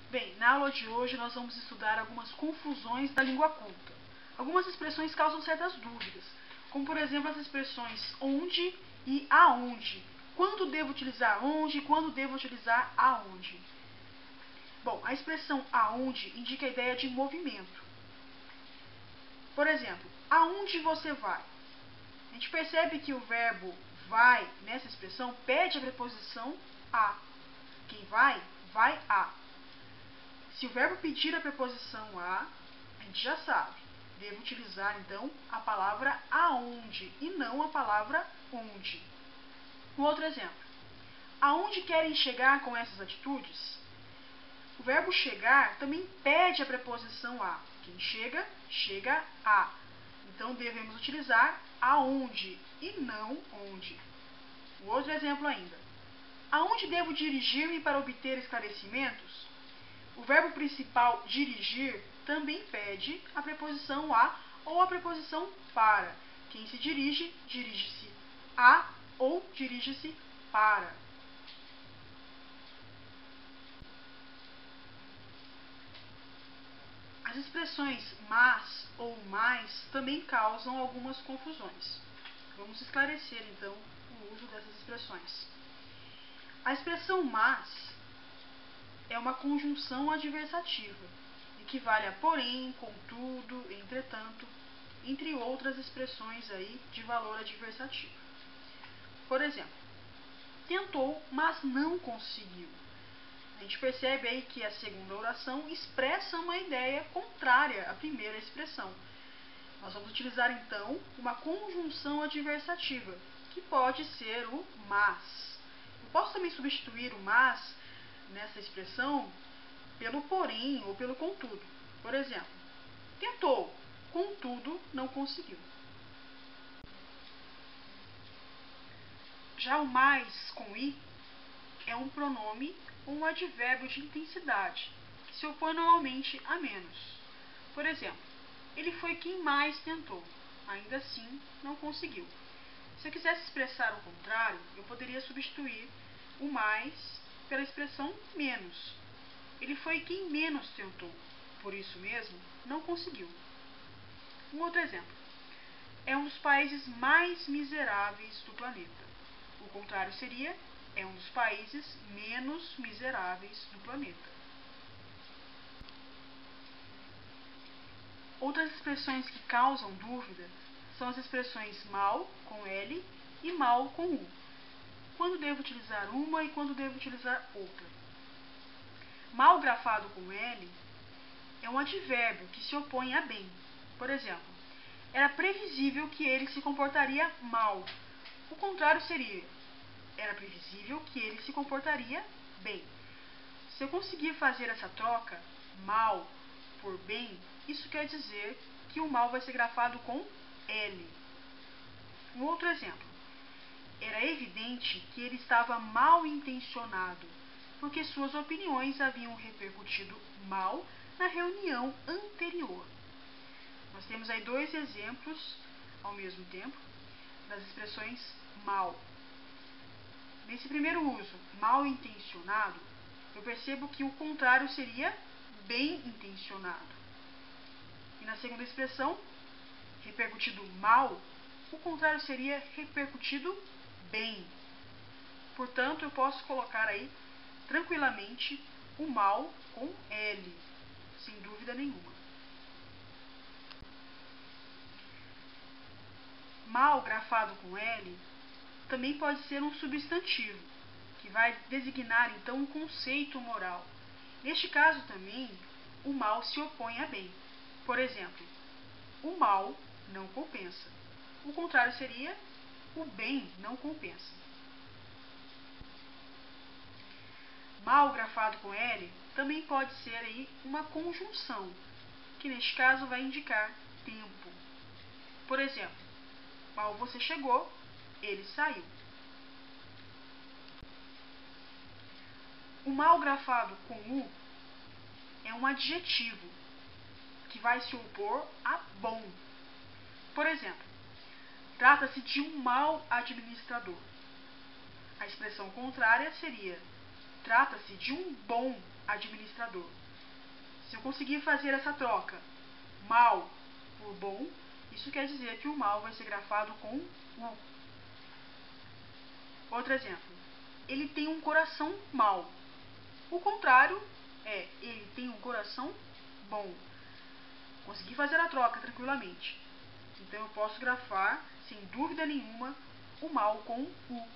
Bem, na aula de hoje nós vamos estudar algumas confusões da língua culta. Algumas expressões causam certas dúvidas, como por exemplo as expressões onde e aonde. Quando devo utilizar onde e quando devo utilizar aonde. Bom, a expressão aonde indica a ideia de movimento. Por exemplo, aonde você vai? A gente percebe que o verbo vai, nessa expressão, pede a preposição a. Quem vai, vai a. Se o verbo pedir a preposição a gente já sabe. Devo utilizar, então, a palavra aonde e não a palavra onde. Um outro exemplo. Aonde querem chegar com essas atitudes? O verbo chegar também pede a preposição a. Quem chega, chega a. Então, devemos utilizar aonde e não onde. Um outro exemplo ainda. Aonde devo dirigir-me para obter esclarecimentos? O verbo principal dirigir também pede a preposição a ou a preposição para. Quem se dirige, dirige-se a ou dirige-se para. As expressões mas ou mais também causam algumas confusões. Vamos esclarecer então o uso dessas expressões. A expressão mas é uma conjunção adversativa, equivale a porém, contudo, entretanto, entre outras expressões aí de valor adversativo. Por exemplo, tentou, mas não conseguiu. A gente percebe aí que a segunda oração expressa uma ideia contrária à primeira expressão. Nós vamos utilizar então uma conjunção adversativa, que pode ser o mas. Eu posso também substituir o mas nessa expressão pelo porém ou pelo contudo. Por exemplo, tentou, contudo não conseguiu. Já o mais com i é um pronome ou um advérbio de intensidade, que se opõe normalmente a menos. Por exemplo, ele foi quem mais tentou, ainda assim não conseguiu. Se eu quisesse expressar o contrário, eu poderia substituir o mais pela expressão menos. Ele foi quem menos tentou, por isso mesmo não conseguiu. Um outro exemplo. É um dos países mais miseráveis do planeta. O contrário seria, é um dos países menos miseráveis do planeta. Outras expressões que causam dúvida são as expressões mal com L e mal com U. Quando devo utilizar uma e quando devo utilizar outra. Mal grafado com L é um advérbio que se opõe a bem. Por exemplo, era previsível que ele se comportaria mal. O contrário seria, era previsível que ele se comportaria bem. Se eu conseguir fazer essa troca, mal por bem, isso quer dizer que o mal vai ser grafado com L. Um outro exemplo. Era evidente que ele estava mal intencionado, porque suas opiniões haviam repercutido mal na reunião anterior. Nós temos aí dois exemplos, ao mesmo tempo, das expressões mal. Nesse primeiro uso, mal intencionado, eu percebo que o contrário seria bem intencionado. E na segunda expressão, repercutido mal, o contrário seria repercutido bem. Portanto, eu posso colocar aí tranquilamente o mal com L, sem dúvida nenhuma. Mal grafado com L também pode ser um substantivo, que vai designar então um conceito moral. Neste caso também, o mal se opõe a bem. Por exemplo, o mal não compensa. O contrário seria, o bem não compensa. Mal grafado com L também pode ser aí uma conjunção, que neste caso vai indicar tempo. Por exemplo, mal você chegou, ele saiu. O mal grafado com U é um adjetivo que vai se opor a bom. Por exemplo, trata-se de um mau administrador. A expressão contrária seria, trata-se de um bom administrador. Se eu conseguir fazer essa troca, mal por bom, isso quer dizer que o mal vai ser grafado com U. Outro exemplo. Ele tem um coração mau. O contrário é, ele tem um coração bom. Consegui fazer a troca tranquilamente. Então eu posso grafar, sem dúvida nenhuma, o mal com U.